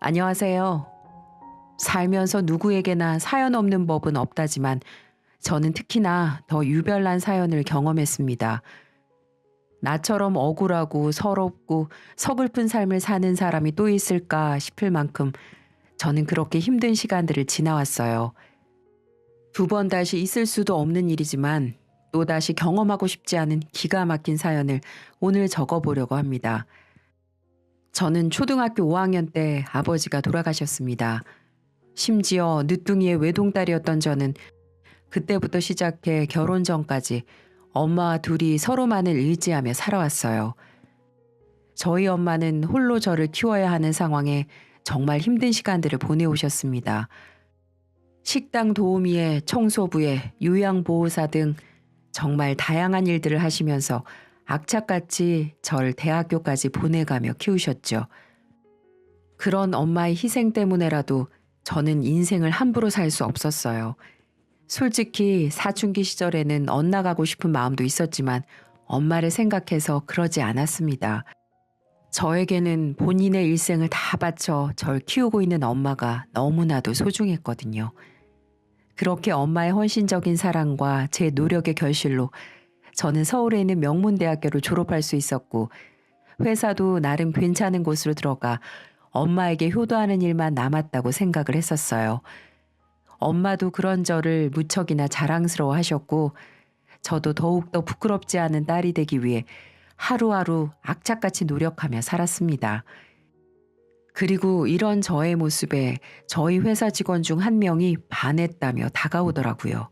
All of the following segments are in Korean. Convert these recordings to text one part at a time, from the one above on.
안녕하세요. 살면서 누구에게나 사연 없는 법은 없다지만 저는 특히나 더 유별난 사연을 경험했습니다. 나처럼 억울하고 서럽고 서글픈 삶을 사는 사람이 또 있을까 싶을 만큼 저는 그렇게 힘든 시간들을 지나왔어요. 두 번 다시 있을 수도 없는 일이지만 또다시 경험하고 싶지 않은 기가 막힌 사연을 오늘 적어보려고 합니다. 저는 초등학교 5학년 때 아버지가 돌아가셨습니다. 심지어 늦둥이의 외동딸이었던 저는 그때부터 시작해 결혼 전까지 엄마와 둘이 서로만을 의지하며 살아왔어요. 저희 엄마는 홀로 저를 키워야 하는 상황에 정말 힘든 시간들을 보내오셨습니다. 식당 도우미에 청소부에 요양보호사 등 정말 다양한 일들을 하시면서 악착같이 절 대학교까지 보내가며 키우셨죠. 그런 엄마의 희생 때문에라도 저는 인생을 함부로 살 수 없었어요. 솔직히 사춘기 시절에는 엇나가고 싶은 마음도 있었지만 엄마를 생각해서 그러지 않았습니다. 저에게는 본인의 일생을 다 바쳐 절 키우고 있는 엄마가 너무나도 소중했거든요. 그렇게 엄마의 헌신적인 사랑과 제 노력의 결실로 저는 서울에 있는 명문대학교를 졸업할 수 있었고 회사도 나름 괜찮은 곳으로 들어가 엄마에게 효도하는 일만 남았다고 생각을 했었어요. 엄마도 그런 저를 무척이나 자랑스러워 하셨고 저도 더욱더 부끄럽지 않은 딸이 되기 위해 하루하루 악착같이 노력하며 살았습니다. 그리고 이런 저의 모습에 저희 회사 직원 중 한 명이 반했다며 다가오더라고요.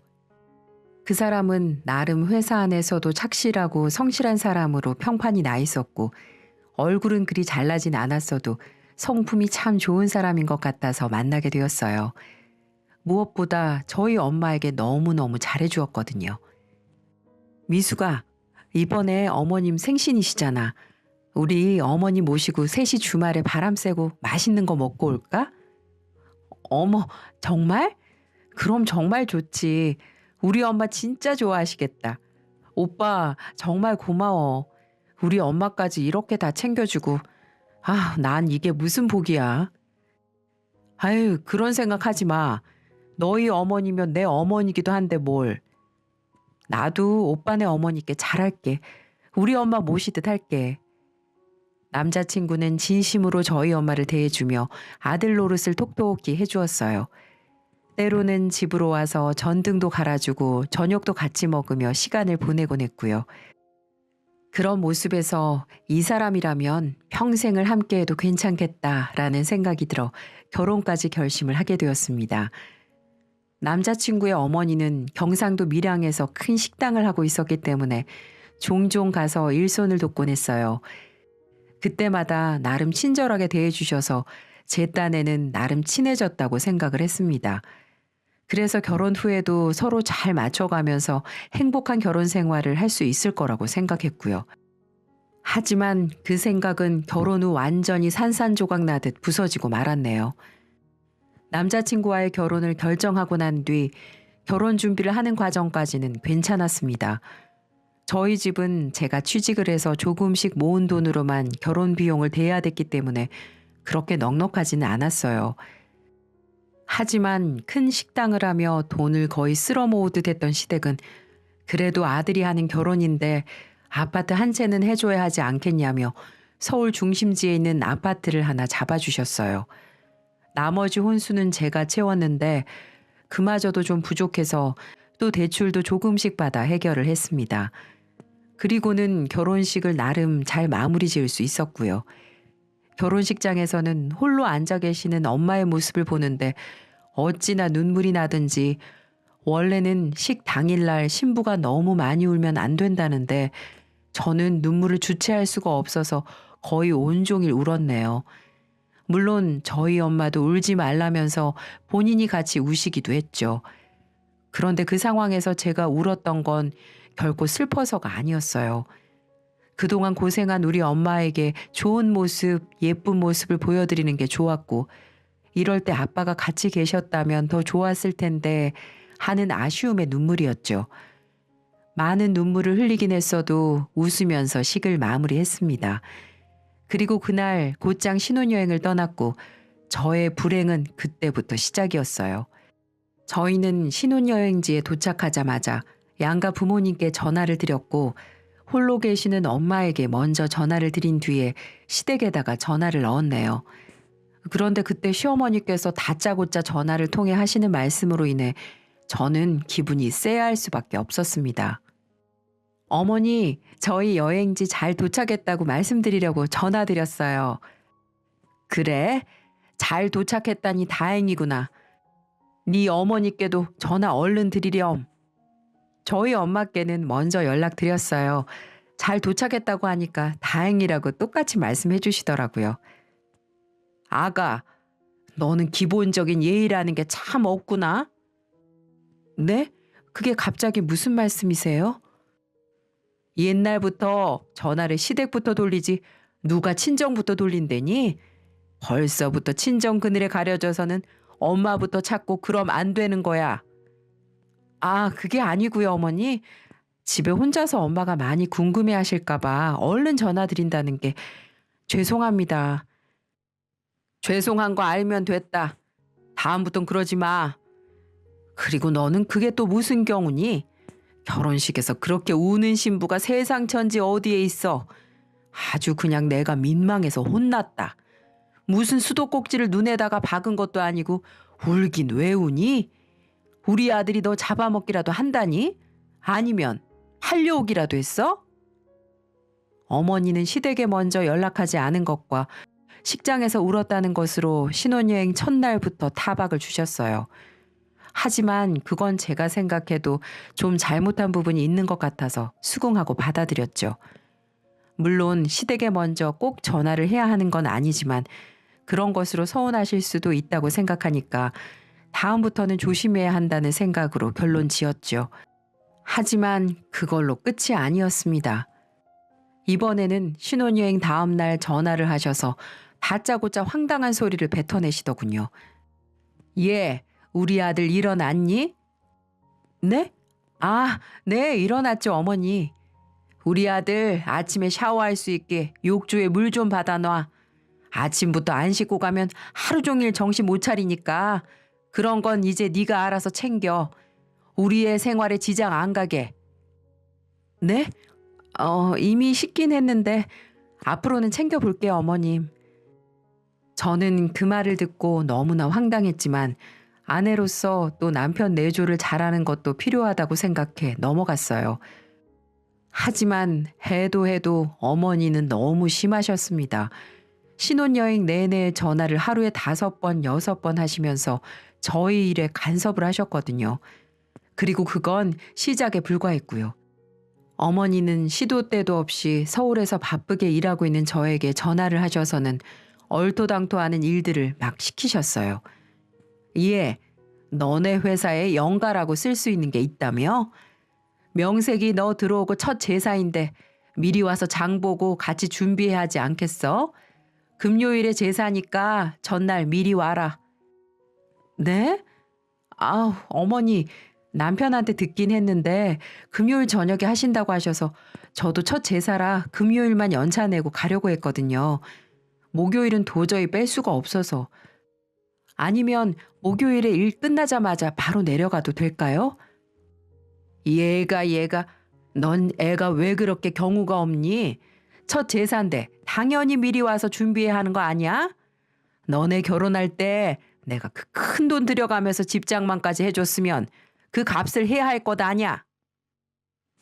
그 사람은 나름 회사 안에서도 착실하고 성실한 사람으로 평판이 나 있었고 얼굴은 그리 잘나진 않았어도 성품이 참 좋은 사람인 것 같아서 만나게 되었어요. 무엇보다 저희 엄마에게 너무너무 잘해주었거든요. 미숙아, 이번에 어머님 생신이시잖아. 우리 어머니 모시고 셋이 주말에 바람 쐬고 맛있는 거 먹고 올까? 어머, 정말? 그럼 정말 좋지. 우리 엄마 진짜 좋아하시겠다. 오빠, 정말 고마워. 우리 엄마까지 이렇게 다 챙겨주고. 아, 난 이게 무슨 복이야. 아유, 그런 생각하지 마. 너희 어머니면 내 어머니기도 한데 뭘. 나도 오빠네 어머니께 잘할게. 우리 엄마 모시듯 할게. 남자친구는 진심으로 저희 엄마를 대해주며 아들 노릇을 톡톡히 해주었어요. 때로는 집으로 와서 전등도 갈아주고 저녁도 같이 먹으며 시간을 보내곤 했고요. 그런 모습에서 이 사람이라면 평생을 함께해도 괜찮겠다라는 생각이 들어 결혼까지 결심을 하게 되었습니다. 남자친구의 어머니는 경상도 밀양에서 큰 식당을 하고 있었기 때문에 종종 가서 일손을 돕곤 했어요. 그때마다 나름 친절하게 대해주셔서 제 딴에는 나름 친해졌다고 생각을 했습니다. 그래서 결혼 후에도 서로 잘 맞춰가면서 행복한 결혼 생활을 할 수 있을 거라고 생각했고요. 하지만 그 생각은 결혼 후 완전히 산산조각 나듯 부서지고 말았네요. 남자친구와의 결혼을 결정하고 난 뒤 결혼 준비를 하는 과정까지는 괜찮았습니다. 저희 집은 제가 취직을 해서 조금씩 모은 돈으로만 결혼 비용을 대야 됐기 때문에 그렇게 넉넉하지는 않았어요. 하지만 큰 식당을 하며 돈을 거의 쓸어 모으듯 했던 시댁은 그래도 아들이 하는 결혼인데 아파트 한 채는 해줘야 하지 않겠냐며 서울 중심지에 있는 아파트를 하나 잡아주셨어요. 나머지 혼수는 제가 채웠는데 그마저도 좀 부족해서 또 대출도 조금씩 받아 해결을 했습니다. 그리고는 결혼식을 나름 잘 마무리 지을 수 있었고요. 결혼식장에서는 홀로 앉아 계시는 엄마의 모습을 보는데 어찌나 눈물이 나든지 원래는 식 당일날 신부가 너무 많이 울면 안 된다는데 저는 눈물을 주체할 수가 없어서 거의 온종일 울었네요. 물론 저희 엄마도 울지 말라면서 본인이 같이 우시기도 했죠. 그런데 그 상황에서 제가 울었던 건 결코 슬퍼서가 아니었어요. 그동안 고생한 우리 엄마에게 좋은 모습, 예쁜 모습을 보여드리는 게 좋았고 이럴 때 아빠가 같이 계셨다면 더 좋았을 텐데 하는 아쉬움의 눈물이었죠. 많은 눈물을 흘리긴 했어도 웃으면서 식을 마무리했습니다. 그리고 그날 곧장 신혼여행을 떠났고 저의 불행은 그때부터 시작이었어요. 저희는 신혼여행지에 도착하자마자 양가 부모님께 전화를 드렸고 홀로 계시는 엄마에게 먼저 전화를 드린 뒤에 시댁에다가 전화를 넣었네요. 그런데 그때 시어머니께서 다짜고짜 전화를 통해 하시는 말씀으로 인해 저는 기분이 쎄할 수밖에 없었습니다. 어머니, 저희 여행지 잘 도착했다고 말씀드리려고 전화드렸어요. 그래? 잘 도착했다니 다행이구나. 네 어머니께도 전화 얼른 드리렴. 저희 엄마께는 먼저 연락드렸어요. 잘 도착했다고 하니까 다행이라고 똑같이 말씀해 주시더라고요. 아가, 너는 기본적인 예의라는 게 참 없구나. 네? 그게 갑자기 무슨 말씀이세요? 옛날부터 전화를 시댁부터 돌리지 누가 친정부터 돌린다니? 벌써부터 친정 그늘에 가려져서는 엄마부터 찾고 그럼 안 되는 거야. 아, 그게 아니고요, 어머니. 집에 혼자서 엄마가 많이 궁금해 하실까 봐 얼른 전화 드린다는 게 죄송합니다. 죄송한 거 알면 됐다. 다음부턴 그러지 마. 그리고 너는 그게 또 무슨 경우니? 결혼식에서 그렇게 우는 신부가 세상 천지 어디에 있어. 아주 그냥 내가 민망해서 혼났다. 무슨 수도꼭지를 눈에다가 박은 것도 아니고 울긴 왜 우니? 우리 아들이 너 잡아먹기라도 한다니? 아니면 팔려오기라도 했어? 어머니는 시댁에 먼저 연락하지 않은 것과 식장에서 울었다는 것으로 신혼여행 첫날부터 타박을 주셨어요. 하지만 그건 제가 생각해도 좀 잘못한 부분이 있는 것 같아서 수긍하고 받아들였죠. 물론 시댁에 먼저 꼭 전화를 해야 하는 건 아니지만 그런 것으로 서운하실 수도 있다고 생각하니까 다음부터는 조심해야 한다는 생각으로 결론 지었죠. 하지만 그걸로 끝이 아니었습니다. 이번에는 신혼여행 다음 날 전화를 하셔서 다짜고짜 황당한 소리를 뱉어내시더군요. 예, 우리 아들 일어났니? 네? 아, 네, 일어났죠, 어머니. 우리 아들 아침에 샤워할 수 있게 욕조에 물 좀 받아 놔. 아침부터 안 씻고 가면 하루 종일 정신 못 차리니까 그런 건 이제 네가 알아서 챙겨. 우리의 생활에 지장 안 가게. 네? 이미 씻긴 했는데 앞으로는 챙겨볼게요, 어머님. 저는 그 말을 듣고 너무나 황당했지만 아내로서 또 남편 내조를 잘하는 것도 필요하다고 생각해 넘어갔어요. 하지만 해도 어머니는 너무 심하셨습니다. 신혼여행 내내 전화를 하루에 5번, 6번 하시면서 저희 일에 간섭을 하셨거든요. 그리고 그건 시작에 불과했고요. 어머니는 시도 때도 없이 서울에서 바쁘게 일하고 있는 저에게 전화를 하셔서는 얼토당토하는 일들을 막 시키셨어요. 예, 너네 회사에 연가라고 쓸 수 있는 게 있다며? 명색이 너 들어오고 첫 제사인데 미리 와서 장 보고 같이 준비해야 하지 않겠어? 금요일에 제사니까 전날 미리 와라. 네? 아우, 어머니, 남편한테 듣긴 했는데 금요일 저녁에 하신다고 하셔서 저도 첫 제사라 금요일만 연차 내고 가려고 했거든요. 목요일은 도저히 뺄 수가 없어서. 아니면 목요일에 일 끝나자마자 바로 내려가도 될까요? 얘가, 넌 애가 왜 그렇게 경우가 없니? 첫 제사인데 당연히 미리 와서 준비해야 하는 거 아니야? 너네 결혼할 때 내가 그 큰 돈 들여가면서 집장만까지 해줬으면 그 값을 해야 할 것 아냐?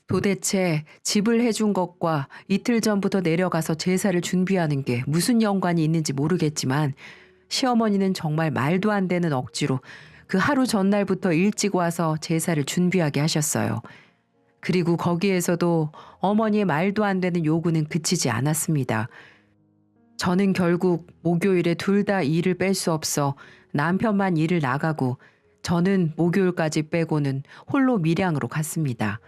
도대체 집을 해준 것과 이틀 전부터 내려가서 제사를 준비하는 게 무슨 연관이 있는지 모르겠지만 시어머니는 정말 말도 안 되는 억지로 그 하루 전날부터 일찍 와서 제사를 준비하게 하셨어요. 그리고 거기에서도 어머니의 말도 안 되는 요구는 그치지 않았습니다. 저는 결국 목요일에 둘 다 일을 뺄 수 없어 남편만 일을 나가고 저는 목요일까지 빼고는 홀로 밀양으로 갔습니다.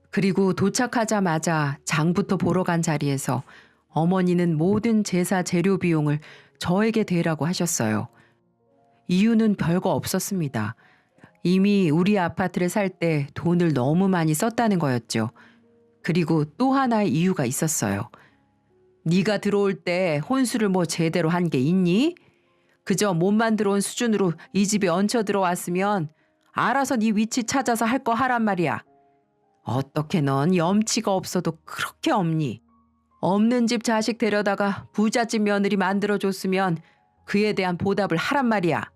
그리고 도착하자마자 장부터 보러 간 자리에서 어머니는 모든 제사 재료 비용을 저에게 대라고 하셨어요. 이유는 별거 없었습니다. 이미 우리 아파트를 살 때 돈을 너무 많이 썼다는 거였죠. 그리고 또 하나의 이유가 있었어요. 네가 들어올 때 혼수를 뭐 제대로 한 게 있니? 그저 몸만 들어온 수준으로 이 집에 얹혀 들어왔으면 알아서 네 위치 찾아서 할 거 하란 말이야. 어떻게 넌 염치가 없어도 그렇게 없니? 없는 집 자식 데려다가 부잣집 며느리 만들어줬으면 그에 대한 보답을 하란 말이야.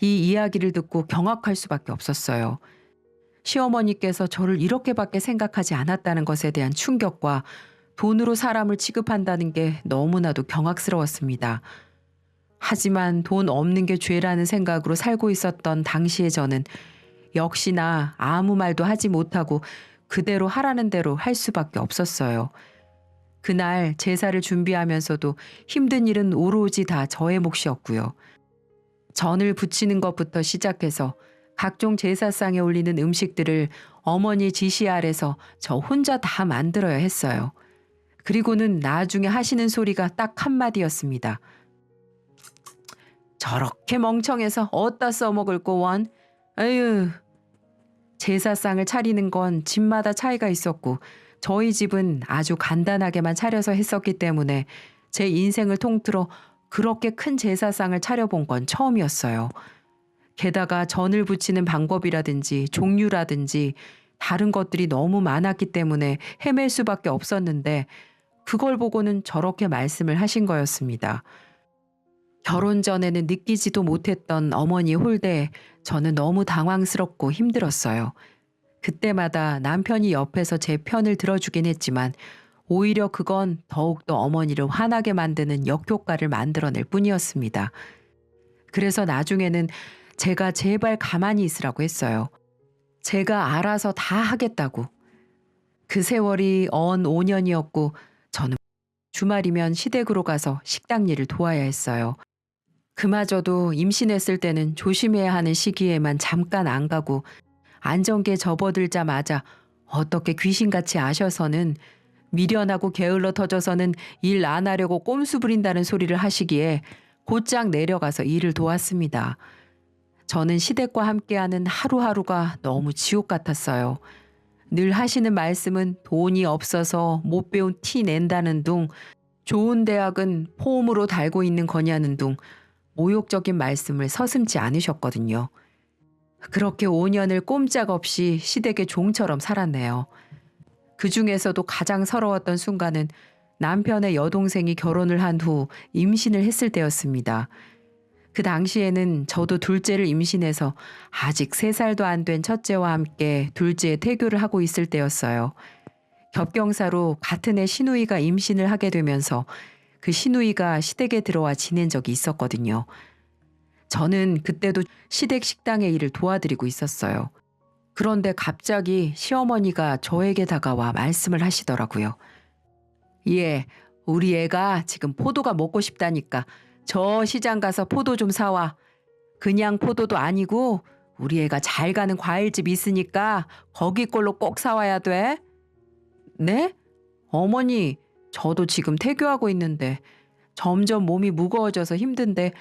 이 이야기를 듣고 경악할 수밖에 없었어요. 시어머니께서 저를 이렇게밖에 생각하지 않았다는 것에 대한 충격과 돈으로 사람을 취급한다는 게 너무나도 경악스러웠습니다. 하지만 돈 없는 게 죄라는 생각으로 살고 있었던 당시의 저는 역시나 아무 말도 하지 못하고 그대로 하라는 대로 할 수밖에 없었어요. 그날 제사를 준비하면서도 힘든 일은 오로지 다 저의 몫이었고요. 전을 부치는 것부터 시작해서 각종 제사상에 올리는 음식들을 어머니 지시 아래서 저 혼자 다 만들어야 했어요. 그리고는 나중에 하시는 소리가 딱 한마디였습니다. 저렇게 멍청해서 어디다 써먹을 거원? 에휴. 제사상을 차리는 건 집마다 차이가 있었고 저희 집은 아주 간단하게만 차려서 했었기 때문에 제 인생을 통틀어 그렇게 큰 제사상을 차려본 건 처음이었어요. 게다가 전을 부치는 방법이라든지 종류라든지 다른 것들이 너무 많았기 때문에 헤맬 수밖에 없었는데 그걸 보고는 저렇게 말씀을 하신 거였습니다. 결혼 전에는 느끼지도 못했던 어머니의 홀대에 저는 너무 당황스럽고 힘들었어요. 그때마다 남편이 옆에서 제 편을 들어주긴 했지만 오히려 그건 더욱더 어머니를 화나게 만드는 역효과를 만들어낼 뿐이었습니다. 그래서 나중에는 제가 제발 가만히 있으라고 했어요. 제가 알아서 다 하겠다고. 그 세월이 언 5년이었고 저는 주말이면 시댁으로 가서 식당 일을 도와야 했어요. 그마저도 임신했을 때는 조심해야 하는 시기에만 잠깐 안 가고 안정기에 접어들자마자 어떻게 귀신같이 아셔서는 미련하고 게을러 터져서는 일 안 하려고 꼼수 부린다는 소리를 하시기에 곧장 내려가서 일을 도왔습니다. 저는 시댁과 함께하는 하루하루가 너무 지옥 같았어요. 늘 하시는 말씀은 돈이 없어서 못 배운 티 낸다는 둥, 좋은 대학은 폼으로 달고 있는 거냐는 둥, 모욕적인 말씀을 서슴지 않으셨거든요. 그렇게 5년을 꼼짝없이 시댁의 종처럼 살았네요. 그 중에서도 가장 서러웠던 순간은 남편의 여동생이 결혼을 한 후 임신을 했을 때였습니다. 그 당시에는 저도 둘째를 임신해서 아직 3살도 안 된 첫째와 함께 둘째의 태교를 하고 있을 때였어요. 겹경사로 같은 해 시누이가 임신을 하게 되면서 그 시누이가 시댁에 들어와 지낸 적이 있었거든요. 저는 그때도 시댁 식당의 일을 도와드리고 있었어요. 그런데 갑자기 시어머니가 저에게 다가와 말씀을 하시더라고요. 예, 우리 애가 지금 포도가 먹고 싶다니까 저 시장 가서 포도 좀 사와. 그냥 포도도 아니고 우리 애가 잘 가는 과일집 있으니까 거기 걸로 꼭 사와야 돼. 네? 어머니, 저도 지금 태교하고 있는데 점점 몸이 무거워져서 힘든데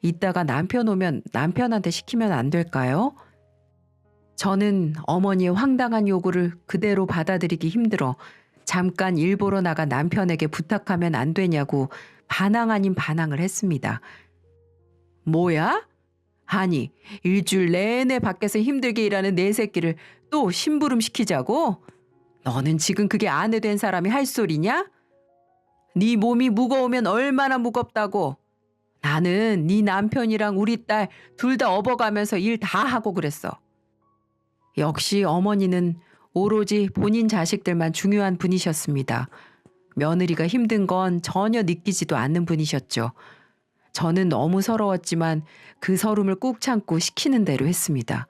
이따가 남편 오면 남편한테 시키면 안 될까요? 저는 어머니의 황당한 요구를 그대로 받아들이기 힘들어 잠깐 일 보러 나가 남편에게 부탁하면 안 되냐고 반항 아닌 반항을 했습니다. 뭐야? 아니, 일주일 내내 밖에서 힘들게 일하는 내 새끼를 또 심부름 시키자고? 너는 지금 그게 아내 된 사람이 할 소리냐? 네 몸이 무거우면 얼마나 무겁다고. 나는 네 남편이랑 우리 딸 둘 다 업어가면서 일 다 하고 그랬어. 역시 어머니는 오로지 본인 자식들만 중요한 분이셨습니다. 며느리가 힘든 건 전혀 느끼지도 않는 분이셨죠. 저는 너무 서러웠지만 그 서름을 꾹 참고 시키는 대로 했습니다.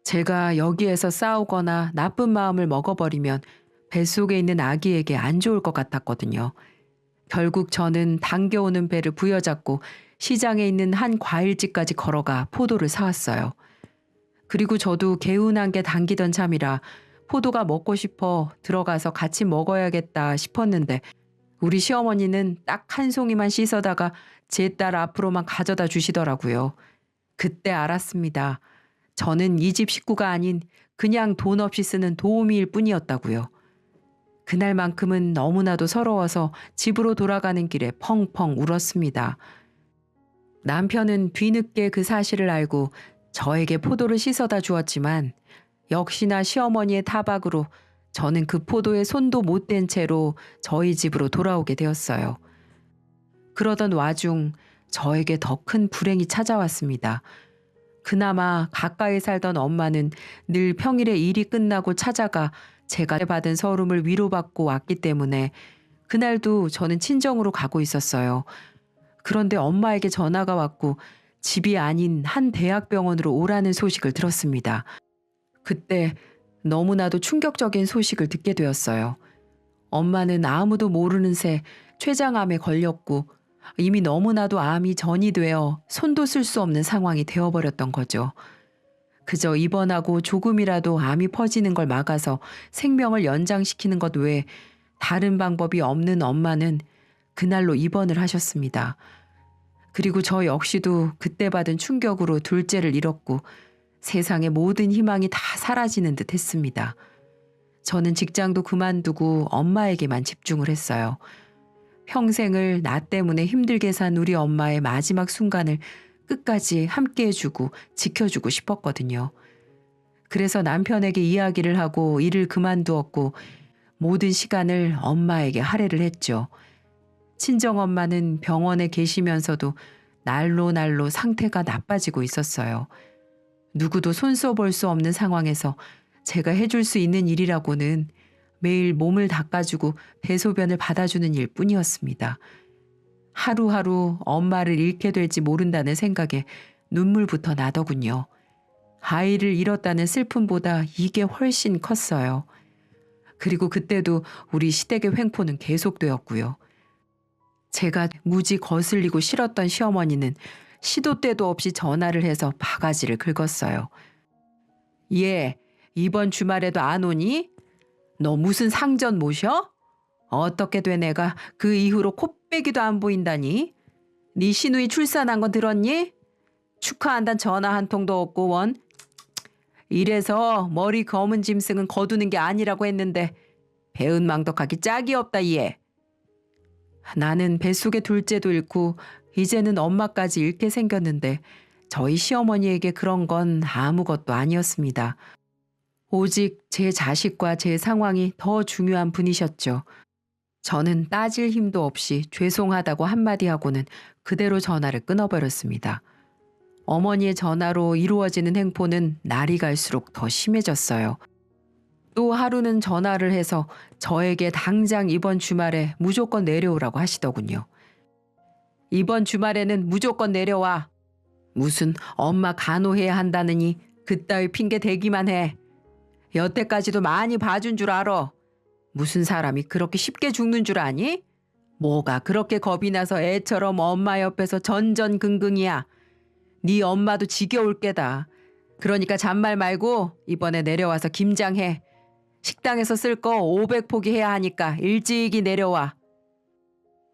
제가 여기에서 싸우거나 나쁜 마음을 먹어버리면 뱃속에 있는 아기에게 안 좋을 것 같았거든요. 결국 저는 당겨오는 배를 부여잡고 시장에 있는 한 과일집까지 걸어가 포도를 사왔어요. 그리고 저도 개운한 게 당기던 참이라 포도가 먹고 싶어 들어가서 같이 먹어야겠다 싶었는데 우리 시어머니는 딱 한 송이만 씻어다가 제 딸 앞으로만 가져다 주시더라고요. 그때 알았습니다. 저는 이 집 식구가 아닌 그냥 돈 없이 쓰는 도우미일 뿐이었다고요. 그날만큼은 너무나도 서러워서 집으로 돌아가는 길에 펑펑 울었습니다. 남편은 뒤늦게 그 사실을 알고 저에게 포도를 씻어다 주었지만 역시나 시어머니의 타박으로 저는 그 포도에 손도 못 댄 채로 저희 집으로 돌아오게 되었어요. 그러던 와중 저에게 더 큰 불행이 찾아왔습니다. 그나마 가까이 살던 엄마는 늘 평일에 일이 끝나고 찾아가 제가 받은 서름을 위로받고 왔기 때문에 그날도 저는 친정으로 가고 있었어요. 그런데 엄마에게 전화가 왔고 집이 아닌 한 대학병원으로 오라는 소식을 들었습니다. 그때 너무나도 충격적인 소식을 듣게 되었어요. 엄마는 아무도 모르는 새 췌장암에 걸렸고 이미 너무나도 암이 전이 되어 손도 쓸 수 없는 상황이 되어버렸던 거죠. 그저 입원하고 조금이라도 암이 퍼지는 걸 막아서 생명을 연장시키는 것 외에 다른 방법이 없는 엄마는 그날로 입원을 하셨습니다. 그리고 저 역시도 그때 받은 충격으로 둘째를 잃었고 세상의 모든 희망이 다 사라지는 듯 했습니다. 저는 직장도 그만두고 엄마에게만 집중을 했어요. 평생을 나 때문에 힘들게 산 우리 엄마의 마지막 순간을 끝까지 함께 해주고 지켜주고 싶었거든요. 그래서 남편에게 이야기를 하고 일을 그만두었고 모든 시간을 엄마에게 할애를 했죠. 친정엄마는 병원에 계시면서도 날로 상태가 나빠지고 있었어요. 누구도 손써볼 수 없는 상황에서 제가 해줄 수 있는 일이라고는 매일 몸을 닦아주고 대소변을 받아주는 일뿐이었습니다. 하루하루 엄마를 잃게 될지 모른다는 생각에 눈물부터 나더군요. 아이를 잃었다는 슬픔보다 이게 훨씬 컸어요. 그리고 그때도 우리 시댁의 횡포는 계속되었고요. 제가 무지 거슬리고 싫었던 시어머니는 시도 때도 없이 전화를 해서 바가지를 긁었어요. 얘, 이번 주말에도 안 오니? 너 무슨 상전 모셔? 어떻게 된 애가 그 이후로 코빼기도 안 보인다니? 네 시누이 출산한 건 들었니? 축하한단 전화 한 통도 없고 원. 이래서 머리 검은 짐승은 거두는 게 아니라고 했는데 배은망덕하기 짝이 없다 얘. 나는 뱃속의 둘째도 잃고 이제는 엄마까지 잃게 생겼는데 저희 시어머니에게 그런 건 아무것도 아니었습니다. 오직 제 자식과 제 상황이 더 중요한 분이셨죠. 저는 따질 힘도 없이 죄송하다고 한마디 하고는 그대로 전화를 끊어버렸습니다. 어머니의 전화로 이루어지는 행포는 날이 갈수록 더 심해졌어요. 또 하루는 전화를 해서 저에게 당장 이번 주말에 무조건 내려오라고 하시더군요. 이번 주말에는 무조건 내려와. 무슨 엄마 간호해야 한다느니 그따위 핑계 대기만 해. 여태까지도 많이 봐준 줄 알아. 무슨 사람이 그렇게 쉽게 죽는 줄 아니? 뭐가 그렇게 겁이 나서 애처럼 엄마 옆에서 전전긍긍이야. 네 엄마도 지겨울 게다. 그러니까 잔말 말고 이번에 내려와서 김장해. 식당에서 쓸 거 500포기 해야 하니까 일찍이 내려와.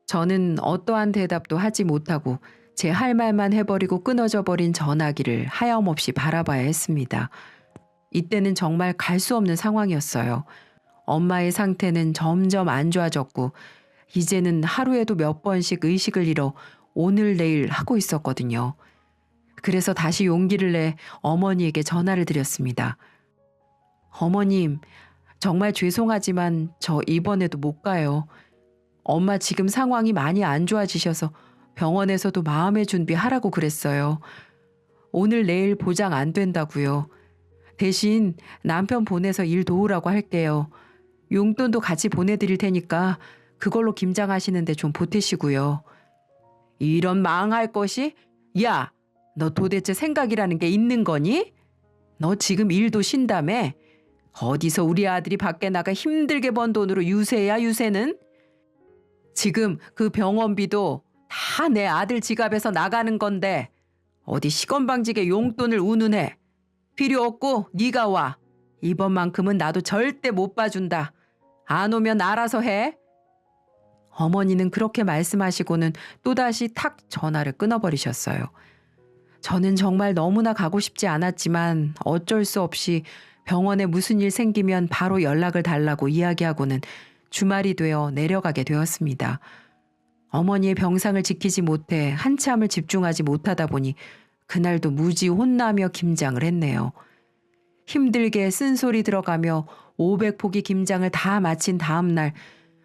저는 어떠한 대답도 하지 못하고 제 할 말만 해버리고 끊어져 버린 전화기를 하염없이 바라봐야 했습니다. 이때는 정말 갈 수 없는 상황이었어요. 엄마의 상태는 점점 안 좋아졌고 이제는 하루에도 몇 번씩 의식을 잃어 오늘 내일 하고 있었거든요. 그래서 다시 용기를 내 어머니에게 전화를 드렸습니다. 어머님, 정말 죄송하지만 저 이번에도 못 가요. 엄마 지금 상황이 많이 안 좋아지셔서 병원에서도 마음의 준비하라고 그랬어요. 오늘 내일 보장 안 된다고요. 대신 남편 보내서 일 도우라고 할게요. 용돈도 같이 보내드릴 테니까 그걸로 김장하시는데 좀 보태시고요. 이런 망할 것이? 야, 너 도대체 생각이라는 게 있는 거니? 너 지금 일도 쉰다며? 어디서 우리 아들이 밖에 나가 힘들게 번 돈으로 유세야 유세는? 지금 그 병원비도 다 내 아들 지갑에서 나가는 건데 어디 시건방지게 용돈을 운운해. 필요 없고 네가 와. 이번만큼은 나도 절대 못 봐준다. 안 오면 알아서 해. 어머니는 그렇게 말씀하시고는 또다시 탁 전화를 끊어버리셨어요. 저는 정말 너무나 가고 싶지 않았지만 어쩔 수 없이 병원에 무슨 일 생기면 바로 연락을 달라고 이야기하고는 주말이 되어 내려가게 되었습니다. 어머니의 병상을 지키지 못해 한참을 집중하지 못하다 보니 그날도 무지 혼나며 김장을 했네요. 힘들게 쓴소리 들어가며 500포기 김장을 다 마친 다음 날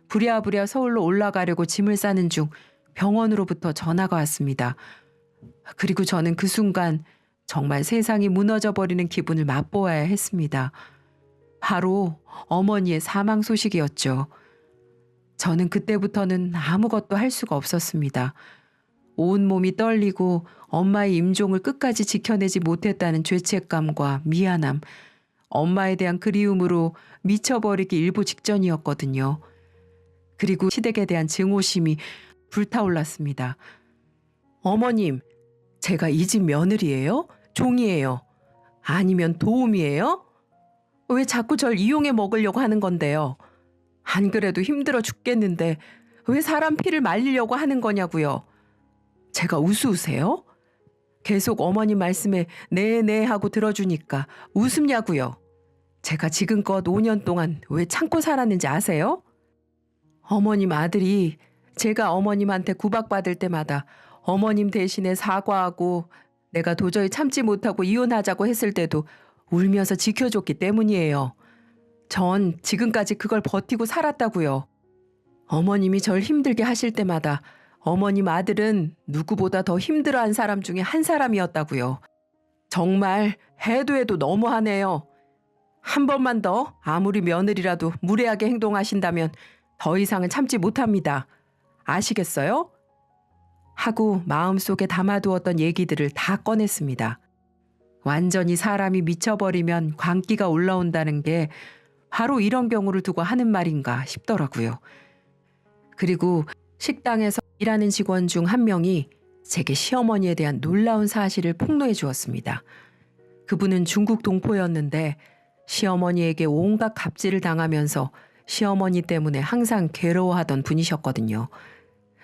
부랴부랴 서울로 올라가려고 짐을 싸는 중 병원으로부터 전화가 왔습니다. 그리고 저는 그 순간 정말 세상이 무너져 버리는 기분을 맛보아야 했습니다. 바로 어머니의 사망 소식이었죠. 저는 그때부터는 아무것도 할 수가 없었습니다. 온몸이 떨리고 엄마의 임종을 끝까지 지켜내지 못했다는 죄책감과 미안함, 엄마에 대한 그리움으로 미쳐버리기 일보 직전이었거든요. 그리고 시댁에 대한 증오심이 불타올랐습니다. 어머님, 제가 이 집 며느리예요? 종이에요? 아니면 도움이에요? 왜 자꾸 절 이용해 먹으려고 하는 건데요? 안 그래도 힘들어 죽겠는데 왜 사람 피를 말리려고 하는 거냐고요? 제가 우스우세요? 계속 어머님 말씀에 네네 하고 들어주니까 웃음냐고요? 제가 지금껏 5년 동안 왜 참고 살았는지 아세요? 어머님 아들이 제가 어머님한테 구박받을 때마다 어머님 대신에 사과하고 내가 도저히 참지 못하고 이혼하자고 했을 때도 울면서 지켜줬기 때문이에요. 전 지금까지 그걸 버티고 살았다고요. 어머님이 절 힘들게 하실 때마다 어머님 아들은 누구보다 더 힘들어한 사람 중에 한 사람이었다고요. 정말 해도 해도 너무하네요. 한 번만 더 아무리 며느리라도 무례하게 행동하신다면 더 이상은 참지 못합니다. 아시겠어요? 하고 마음속에 담아두었던 얘기들을 다 꺼냈습니다. 완전히 사람이 미쳐버리면 광기가 올라온다는 게 바로 이런 경우를 두고 하는 말인가 싶더라고요. 그리고 식당에서 일하는 직원 중 한 명이 제게 시어머니에 대한 놀라운 사실을 폭로해 주었습니다. 그분은 중국 동포였는데 시어머니에게 온갖 갑질을 당하면서 시어머니 때문에 항상 괴로워하던 분이셨거든요.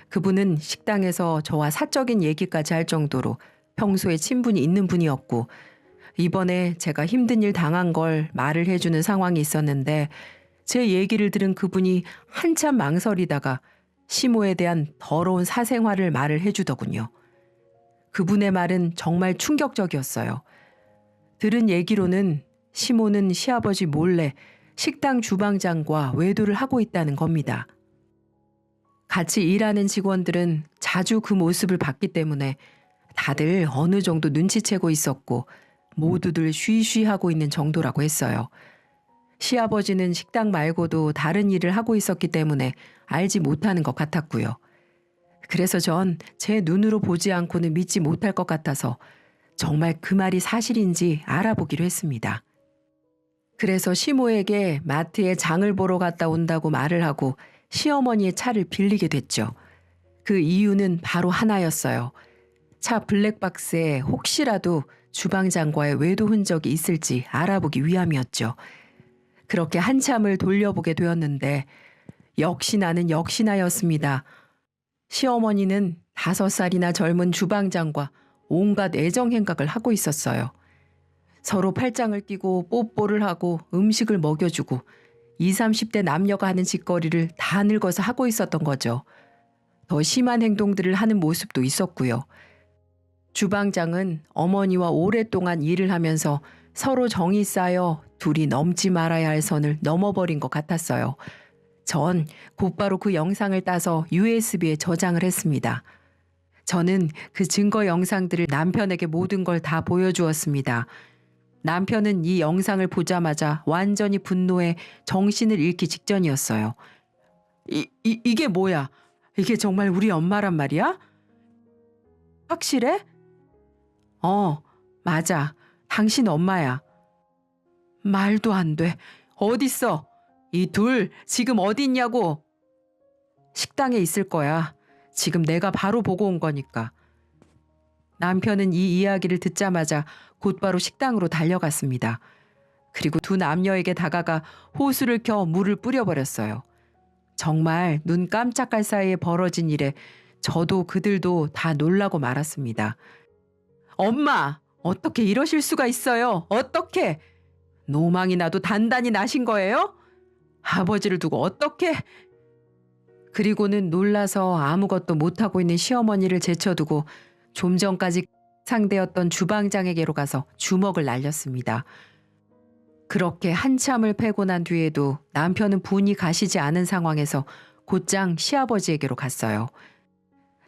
그분은 식당에서 저와 사적인 얘기까지 할 정도로 평소에 친분이 있는 분이었고 이번에 제가 힘든 일 당한 걸 말을 해주는 상황이 있었는데 제 얘기를 들은 그분이 한참 망설이다가 시모에 대한 더러운 사생활을 말을 해주더군요. 그분의 말은 정말 충격적이었어요. 들은 얘기로는 시모는 시아버지 몰래 식당 주방장과 외도를 하고 있다는 겁니다. 같이 일하는 직원들은 자주 그 모습을 봤기 때문에 다들 어느 정도 눈치채고 있었고 모두들 쉬쉬하고 있는 정도라고 했어요. 시아버지는 식당 말고도 다른 일을 하고 있었기 때문에 알지 못하는 것 같았고요. 그래서 전 제 눈으로 보지 않고는 믿지 못할 것 같아서 정말 그 말이 사실인지 알아보기로 했습니다. 그래서 시모에게 마트에 장을 보러 갔다 온다고 말을 하고 시어머니의 차를 빌리게 됐죠. 그 이유는 바로 하나였어요. 차 블랙박스에 혹시라도 주방장과의 외도 흔적이 있을지 알아보기 위함이었죠. 그렇게 한참을 돌려보게 되었는데 역시나였습니다. 시어머니는 5살이나 젊은 주방장과 온갖 애정 행각을 하고 있었어요. 서로 팔짱을 끼고 뽀뽀를 하고 음식을 먹여주고 20, 30대 남녀가 하는 짓거리를 다 늙어서 하고 있었던 거죠. 더 심한 행동들을 하는 모습도 있었고요. 주방장은 어머니와 오랫동안 일을 하면서 서로 정이 쌓여 둘이 넘지 말아야 할 선을 넘어버린 것 같았어요. 전 곧바로 그 영상을 따서 USB에 저장을 했습니다. 저는 그 증거 영상들을 남편에게 모든 걸 다 보여주었습니다. 남편은 이 영상을 보자마자 완전히 분노에 정신을 잃기 직전이었어요. 이게 뭐야? 이게 정말 우리 엄마란 말이야? 확실해? 맞아. 당신 엄마야. 말도 안 돼. 어딨어? 이 둘 지금 어디 있냐고. 식당에 있을 거야. 지금 내가 바로 보고 온 거니까. 남편은 이 이야기를 듣자마자 곧바로 식당으로 달려갔습니다. 그리고 두 남녀에게 다가가 호수를 켜 물을 뿌려버렸어요. 정말 눈 깜짝할 사이에 벌어진 일에 저도 그들도 다 놀라고 말았습니다. 엄마, 어떻게 이러실 수가 있어요? 어떻게? 노망이 나도 단단히 나신 거예요? 아버지를 두고 어떻게? 그리고는 놀라서 아무것도 못하고 있는 시어머니를 제쳐두고 좀 전까지 상대였던 주방장에게로 가서 주먹을 날렸습니다. 그렇게 한참을 패고 난 뒤에도 남편은 분이 가시지 않은 상황에서 곧장 시아버지에게로 갔어요.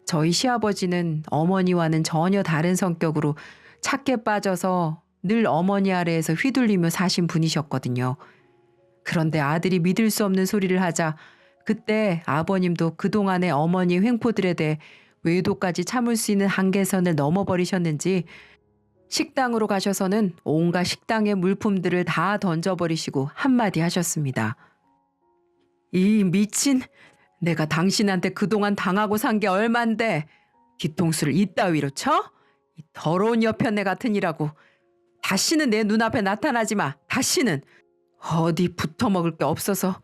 저희 시아버지는 어머니와는 전혀 다른 성격으로 착해 빠져서 늘 어머니 아래에서 휘둘리며 사신 분이셨거든요. 그런데 아들이 믿을 수 없는 소리를 하자 그때 아버님도 그동안의 어머니 횡포들에 대해 외도까지 참을 수 있는 한계선을 넘어버리셨는지 식당으로 가셔서는 온갖 식당의 물품들을 다 던져버리시고 한마디 하셨습니다. 이 미친, 내가 당신한테 그동안 당하고 산 게 얼만데 뒤통수를 이따위로 쳐? 이 더러운 여편네 같으니라고. 다시는 내 눈앞에 나타나지 마. 다시는. 어디 붙어먹을 게 없어서.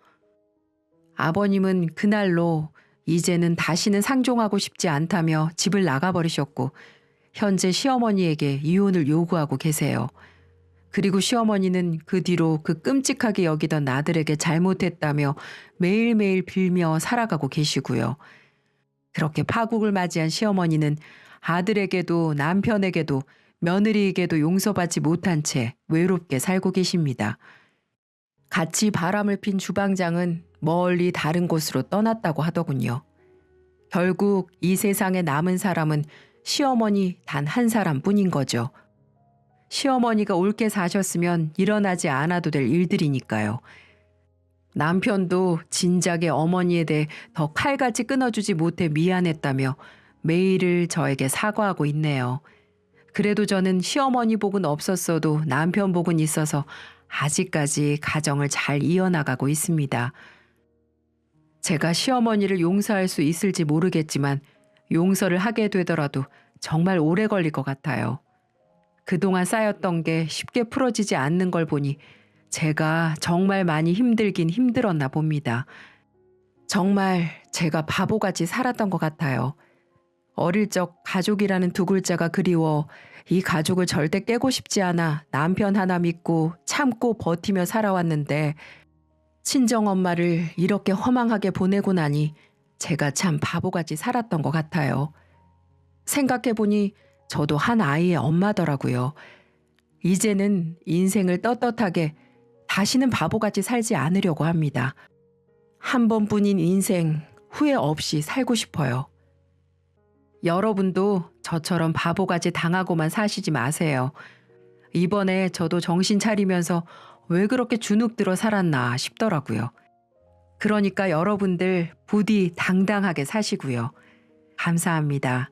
아버님은 그날로 이제는 다시는 상종하고 싶지 않다며 집을 나가버리셨고 현재 시어머니에게 이혼을 요구하고 계세요. 그리고 시어머니는 그 뒤로 그 끔찍하게 여기던 아들에게 잘못했다며 매일매일 빌며 살아가고 계시고요. 그렇게 파국을 맞이한 시어머니는 아들에게도 남편에게도 며느리에게도 용서받지 못한 채 외롭게 살고 계십니다. 같이 바람을 핀 주방장은 멀리 다른 곳으로 떠났다고 하더군요. 결국 이 세상에 남은 사람은 시어머니 단 한 사람뿐인 거죠. 시어머니가 옳게 사셨으면 일어나지 않아도 될 일들이니까요. 남편도 진작에 어머니에 대해 더 칼같이 끊어주지 못해 미안했다며 매일을 저에게 사과하고 있네요. 그래도 저는 시어머니 복은 없었어도 남편 복은 있어서 아직까지 가정을 잘 이어나가고 있습니다. 제가 시어머니를 용서할 수 있을지 모르겠지만 용서를 하게 되더라도 정말 오래 걸릴 것 같아요. 그동안 쌓였던 게 쉽게 풀어지지 않는 걸 보니 제가 정말 많이 힘들긴 힘들었나 봅니다. 정말 제가 바보같이 살았던 것 같아요. 어릴 적 가족이라는 두 글자가 그리워 이 가족을 절대 깨고 싶지 않아 남편 하나 믿고 참고 버티며 살아왔는데 친정엄마를 이렇게 허망하게 보내고 나니 제가 참 바보같이 살았던 것 같아요. 생각해보니 저도 한 아이의 엄마더라고요. 이제는 인생을 떳떳하게 다시는 바보같이 살지 않으려고 합니다. 한 번뿐인 인생 후회 없이 살고 싶어요. 여러분도 저처럼 바보같이 당하고만 사시지 마세요. 이번에 저도 정신 차리면서 왜 그렇게 주눅 들어 살았나 싶더라고요. 그러니까 여러분들 부디 당당하게 사시고요. 감사합니다.